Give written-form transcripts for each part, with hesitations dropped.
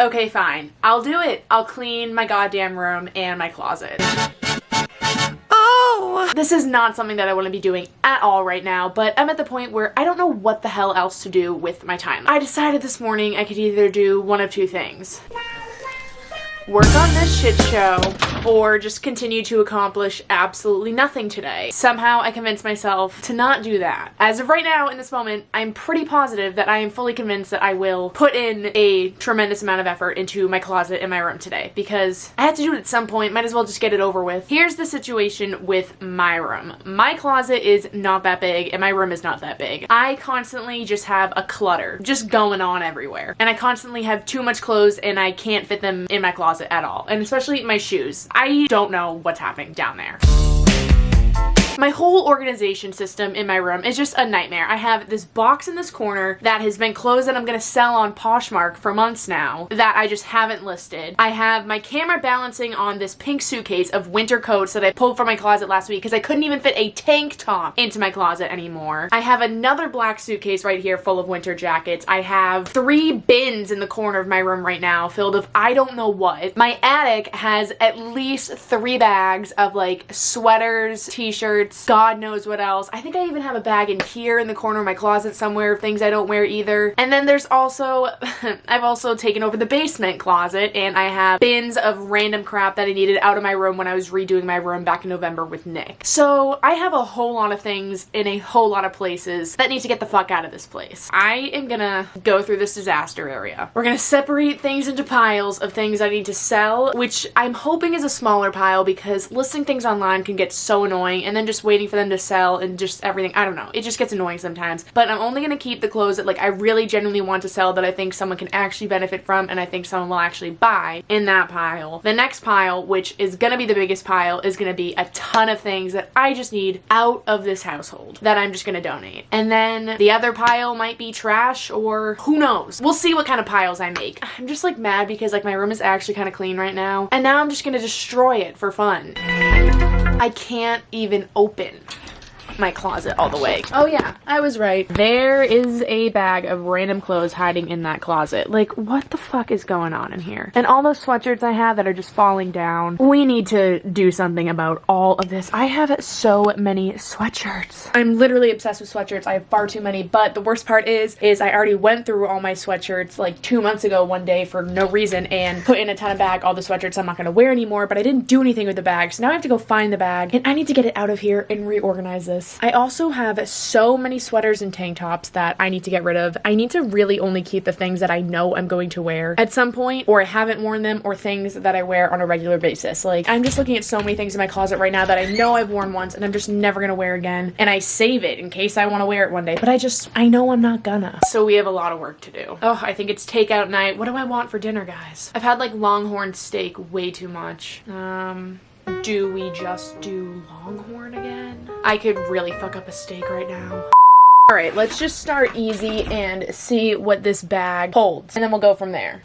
Okay, fine. I'll do it. I'll clean my goddamn room and my closet. This is not something that I want to be doing at all right now, but I'm at the point where I don't know what the hell else to do with my time. I decided this morning I could either do one of two things. Work on this shit show, or just continue to accomplish absolutely nothing today. Somehow I convinced myself to not do that. As of right now, in this moment, I'm pretty positive that I am fully convinced that I will put in a tremendous amount of effort into my closet in my room today, because I have to do it at some point, might as well just get it over with. Here's the situation with my room. My closet is not that big, and my room is not that big. I constantly just have a clutter just going on everywhere, and I constantly have too much clothes, and I can't fit them in my closet at all, and especially my shoes. I don't know what's happening down there. My whole organization system in my room is just a nightmare. I have this box in this corner that has been clothes that I'm gonna sell on POSHMARK for months now that I just haven't listed. I have my camera balancing on this pink suitcase of winter coats that I pulled from my closet last week because I couldn't even fit a tank top into my closet anymore. I have another black suitcase right here full of winter jackets. I have 3 bins in the corner of my room right now filled with I don't know what. My attic has at least 3 bags of like sweaters, t-shirts, God knows what else. I think I even have a bag in here in the corner of my closet somewhere of things I don't wear either. And then there's also, I've also taken over the basement closet, and I have bins of random crap that I needed out of my room when I was redoing my room back in November with Nick. So I have a whole lot of things in a whole lot of places that need to get the fuck out of this place. I am gonna go through this disaster area. We're gonna separate things into piles of things I need to sell, which I'm hoping is a smaller pile because listing things online can get so annoying, and then just waiting for them to sell and just everything. I don't know. It just gets annoying sometimes. But I'm only going to keep the clothes that like I really genuinely want to sell, that I think someone can actually benefit from and I think someone will actually buy, in that pile. The next pile, which is going to be the biggest pile, is going to be a ton of things that I just need out of this household that I'm just going to donate. And then the other pile might be trash, or who knows. We'll see what kind of piles I make. I'm just like mad because like my room is actually kind of clean right now, and now I'm just going to destroy it for fun. I can't even open my closet all the way. Oh yeah, I was right. There is a bag of random clothes hiding in that closet. Like, what the fuck is going on in here? And all those sweatshirts I have that are just falling down. We need to do something about all of this. I have so many sweatshirts. I'm literally obsessed with sweatshirts. I have far too many, but the worst part is I already went through all my sweatshirts like 2 months ago one day for no reason and put in a ton of bag, all the sweatshirts I'm not gonna wear anymore, but I didn't do anything with the bag. So now I have to go find the bag, and I need to get it out of here and reorganize this. I also have so many sweaters and tank tops that I need to get rid of. I need to really only keep the things that I know I'm going to wear at some point, or I haven't worn them, or things that I wear on a regular basis. Like, I'm just looking at so many things in my closet right now that I know I've worn once and I'm just never gonna wear again. And I save it in case I want to wear it one day, but I know I'm not gonna. So we have a lot of work to do. Oh, I think it's takeout night. What do I want for dinner, guys? I've had like Longhorn steak way too much. Do we just do Longhorn again? I could really fuck up a steak right now. Alright, let's just start easy and see what this bag holds, and then we'll go from there.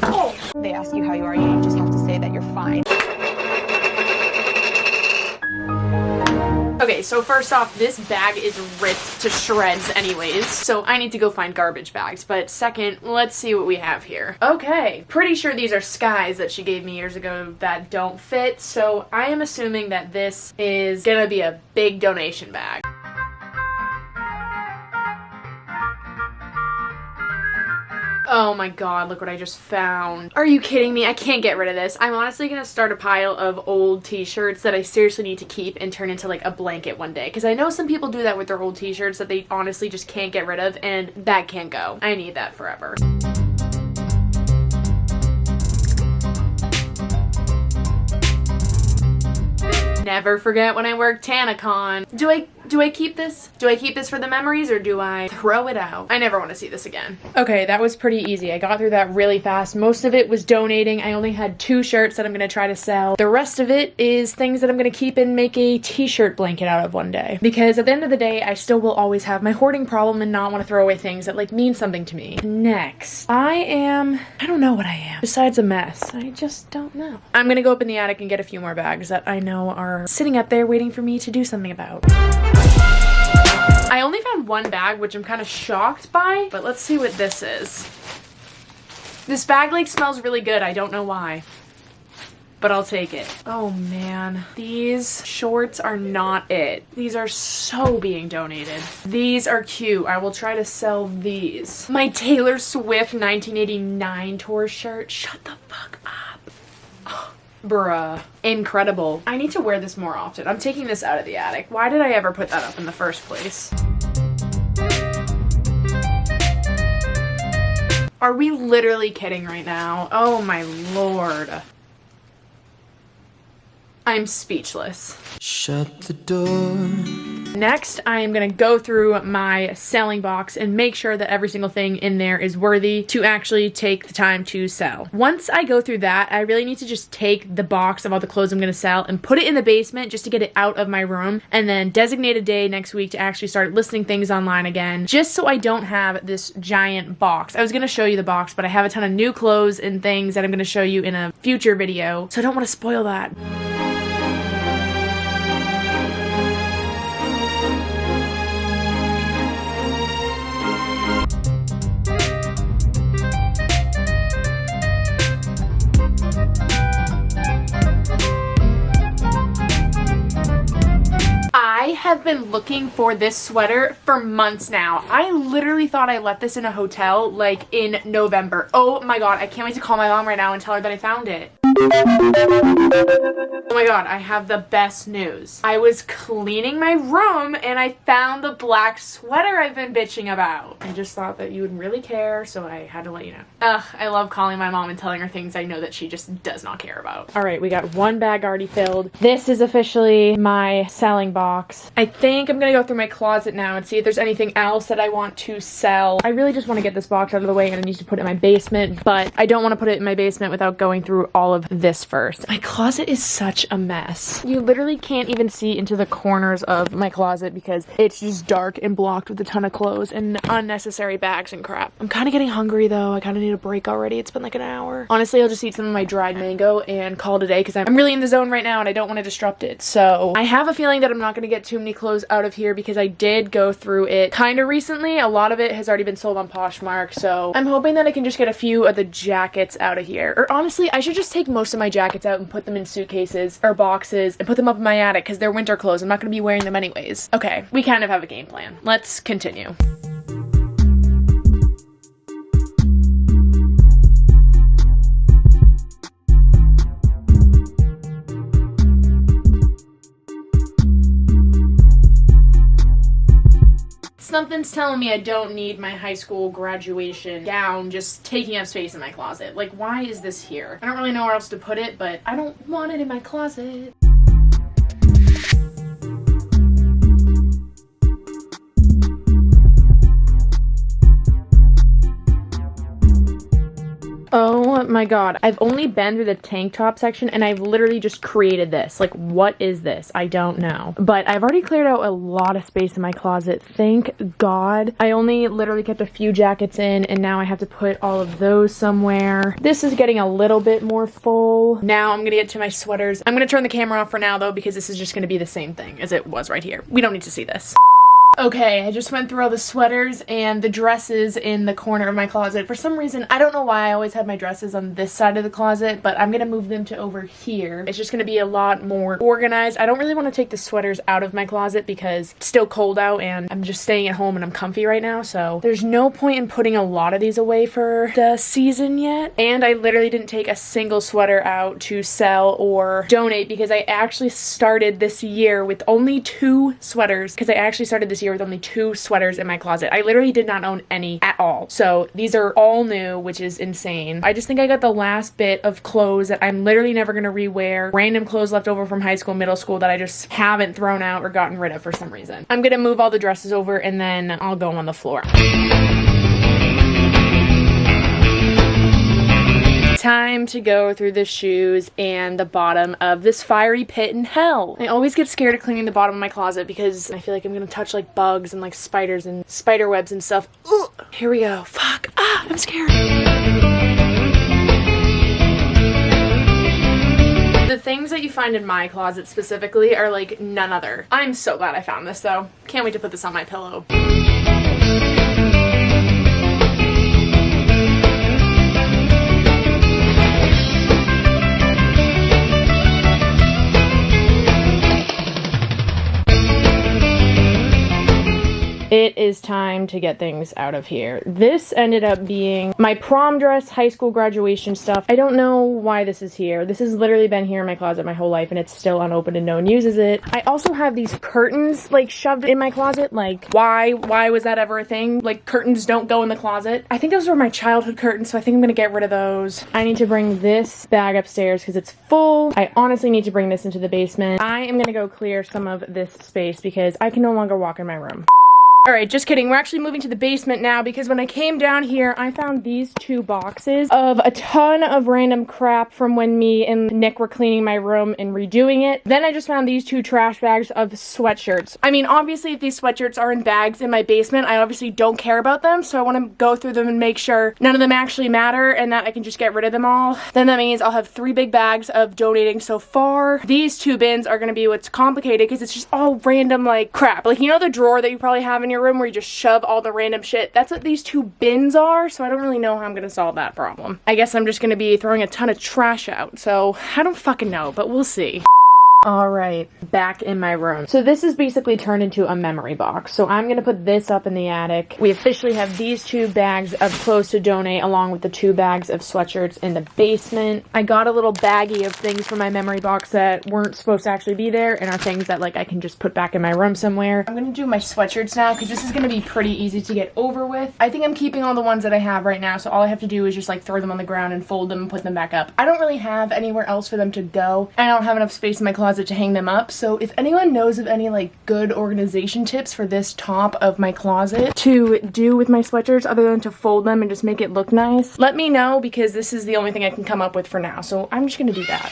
Oh. They ask you how you are, you just have to say that you're fine. Okay, so first off, this bag is ripped to shreds anyways, so I need to go find garbage bags. But second, let's see what we have here. Okay, pretty sure these are Skies that she gave me years ago that don't fit, so I am assuming that this is gonna be a big donation bag. Oh my god, look what I just found. Are you kidding me? I can't get rid of this. I'm honestly gonna start a pile of old t-shirts that I seriously need to keep and turn into like a blanket one day. Because I know some people do that with their old t-shirts that they honestly just can't get rid of, and that can't go. I need that forever. Never forget when I worked TanaCon. Do I keep this? Do I keep this for the memories, or do I throw it out? I never want to see this again. Okay, that was pretty easy. I got through that really fast. Most of it was donating. I only had 2 shirts that I'm gonna try to sell. The rest of it is things that I'm gonna keep and make a t-shirt blanket out of one day. Because at the end of the day, I still will always have my hoarding problem and not want to throw away things that like mean something to me. Next, I don't know what I am. Besides a mess. I just don't know. I'm gonna go up in the attic and get a few more bags that I know are sitting up there waiting for me to do something about. I only found 1 bag, which I'm kind of shocked by, but let's see what this is. This bag like smells really good. I don't know why, but I'll take it. Oh man, these shorts are not it. These are so being donated. These are cute. I will try to sell these. My Taylor Swift 1989 tour shirt. Shut the fuck up. Oh, bruh. Incredible. I need to wear this more often. I'm taking this out of the attic. Why did I ever put that up in the first place? Are we literally kidding right now? Oh my lord. I'm speechless. Shut the door. Next, I am gonna go through my selling box and make sure that every single thing in there is worthy to actually take the time to sell. Once I go through that, I really need to just take the box of all the clothes I'm gonna sell and put it in the basement just to get it out of my room, and then designate a day next week to actually start listing things online again, just so I don't have this giant box. I was gonna show you the box, but I have a ton of new clothes and things that I'm gonna show you in a future video, so I don't want to spoil that. I have been looking for this sweater for months now. I literally thought I left this in a hotel like in November. Oh my god, I can't wait to call my mom right now and tell her that I found it. Oh my god, I have the best news. I was cleaning my room and I found the black sweater I've been bitching about. I just thought that you would really care, so I had to let you know. Ugh, I love calling my mom and telling her things I know that she just does not care about. Alright, we got one bag already filled. This is officially my selling box. I think I'm gonna go through my closet now and see if there's anything else that I want to sell. I really just want to get this box out of the way and I need to put it in my basement, but I don't want to put it in my basement without going through all of this first. My closet is such a mess. You literally can't even see into the corners of my closet because it's just dark and blocked with a ton of clothes and unnecessary bags and crap. I'm kind of getting hungry though. I kind of need a break already. It's been like an hour. Honestly, I'll just eat some of my dried mango and call it a day because I'm really in the zone right now and I don't want to disrupt it. So I have a feeling that I'm not going to get too many clothes out of here because I did go through it kind of recently. A lot of it has already been sold on POSHMARK, so I'm hoping that I can just get a few of the jackets out of here. Or honestly, I should just take most of my jackets out and put them in suitcases or boxes and put them up in my attic because they're winter clothes. I'm not going to be wearing them anyways. Okay, we kind of have a game plan. Let's continue. Something's telling me I don't need my high school graduation gown just taking up space in my closet. Like, why is this here? I don't really know where else to put it, but I don't want it in my closet. Oh my god, I've only been through the tank top section and I've literally just created this. Like, what is this? I don't know. But I've already cleared out a lot of space in my closet. Thank god. I only literally kept a few jackets in and now I have to put all of those somewhere. This is getting a little bit more full. Now I'm gonna get to my sweaters. I'm gonna turn the camera off for now though because this is just gonna be the same thing as it was right here. We don't need to see this. Okay, I just went through all the sweaters and the dresses in the corner of my closet. For some reason, I don't know why I always have my dresses on this side of the closet, but I'm gonna move them to over here. It's just gonna be a lot more organized. I don't really want to take the sweaters out of my closet because it's still cold out and I'm just staying at home and I'm comfy right now, so there's no point in putting a lot of these away for the season yet. And I literally didn't take a single sweater out to sell or donate because I actually started this year with only 2 sweaters because I actually started this year with only 2 sweaters in my closet. I literally did not own any at all. So these are all new, which is insane. I just think I got the last bit of clothes that I'm literally never gonna rewear. Random clothes left over from high school, middle school that I just haven't thrown out or gotten rid of for some reason. I'm gonna move all the dresses over and then I'll go on the floor. Time to go through the shoes and the bottom of this fiery pit in hell. I always get scared of cleaning the bottom of my closet because I feel like I'm gonna touch like bugs and like spiders and spider webs and stuff. Ugh. Here we go. Fuck. Ah, I'm scared. The things that you find in my closet specifically are like none other. I'm so glad I found this though. Can't wait to put this on my pillow. It is time to get things out of here. This ended up being my prom dress, high school graduation stuff. I don't know why this is here. This has literally been here in my closet my whole life and it's still unopened and no one uses it. I also have these curtains like shoved in my closet. Like why was that ever a thing? Like curtains don't go in the closet. I think those were my childhood curtains, so I think I'm gonna get rid of those. I need to bring this bag upstairs because it's full. I honestly need to bring this into the basement. I am gonna go clear some of this space because I can no longer walk in my room. Alright, just kidding. We're actually moving to the basement now because when I came down here, I found these 2 boxes of a ton of random crap from when me and Nick were cleaning my room and redoing it. Then I just found these 2 trash bags of sweatshirts. I mean, obviously, if these sweatshirts are in bags in my basement, I obviously don't care about them, so I want to go through them and make sure none of them actually matter and that I can just get rid of them all. Then that means I'll have 3 big bags of donating so far. These 2 bins are going to be what's complicated because it's just all random, like, crap. Like, you know the drawer that you probably have in your room where you just shove all the random shit? That's what these 2 bins are, so I don't really know how I'm gonna solve that problem. I guess I'm just gonna be throwing a ton of trash out, so I don't fucking know, but we'll see. Alright, back in my room. So this is basically turned into a memory box. So I'm gonna put this up in the attic. We officially have these 2 bags of clothes to donate along with the 2 bags of sweatshirts in the basement. I got a little baggie of things from my memory box that weren't supposed to actually be there and are things that like I can just put back in my room somewhere. I'm gonna do my sweatshirts now because this is gonna be pretty easy to get over with. I think I'm keeping all the ones that I have right now, so all I have to do is just like throw them on the ground and fold them and put them back up. I don't really have anywhere else for them to go. I don't have enough space in my closet to hang them up, so if anyone knows of any like good organization tips for this top of my closet to do with my sweatshirts other than to fold them and just make it look nice, let me know because this is the only thing I can come up with for now, so I'm just gonna do that.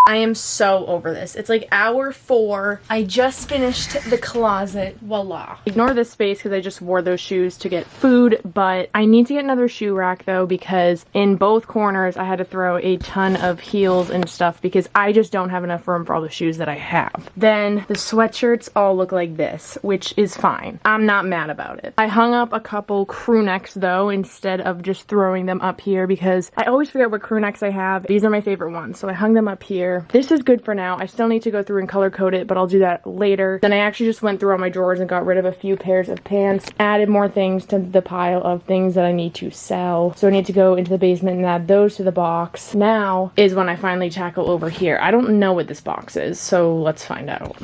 I am so over this. It's like hour 4. I just finished the closet. Voila. Ignore this space because I just wore those shoes to get food, but I need to get another shoe rack though because in both corners I had to throw a ton of heels and stuff because I just don't have enough room for all the shoes that I have. Then the sweatshirts all look like this, which is fine. I'm not mad about it. I hung up a couple crew necks though instead of just throwing them up here because I always forget what crew necks I have. These are my favorite ones, so I hung them up here. This is good for now. I still need to go through and color code it, but I'll do that later. Then I actually just went through all my drawers and got rid of a few pairs of pants, added more things to the pile of things that I need to sell. So I need to go into the basement and add those to the box. Now is when I finally tackle over here. I don't know what this box is, so let's find out.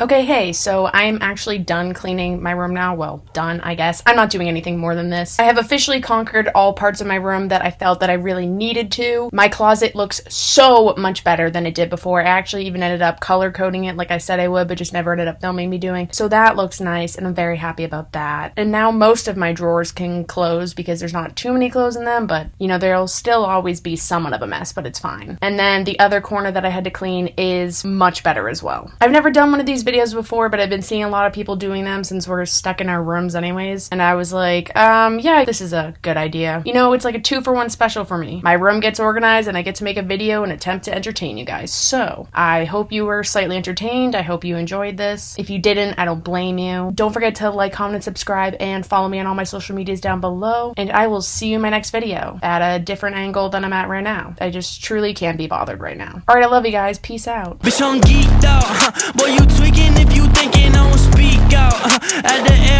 Okay, hey, so I'm actually done cleaning my room now. Well, done, I guess. I'm not doing anything more than this. I have officially conquered all parts of my room that I felt that I really needed to. My closet looks so much better than it did before. I actually even ended up color coding it like I said I would, but just never ended up filming me doing. So that looks nice, and I'm very happy about that. And now most of my drawers can close because there's not too many clothes in them, but you know, there'll still always be somewhat of a mess, but it's fine. And then the other corner that I had to clean is much better as well. I've never done one of these videos videos before, but I've been seeing a lot of people doing them since we're stuck in our rooms anyways. And I was like, yeah, this is a good idea. You know, it's like a 2-for-1 special for me. My room gets organized and I get to make a video and attempt to entertain you guys. So I hope you were slightly entertained. I hope you enjoyed this. If you didn't, I don't blame you. Don't forget to like, comment, and subscribe, and follow me on all my social medias down below. And I will see you in my next video at a different angle than I'm at right now. I just truly can't be bothered right now. All right, I love you guys. Peace out. Bitch, I'm geeked out. Boy, you tweaking if you thinking I won't speak out. At the end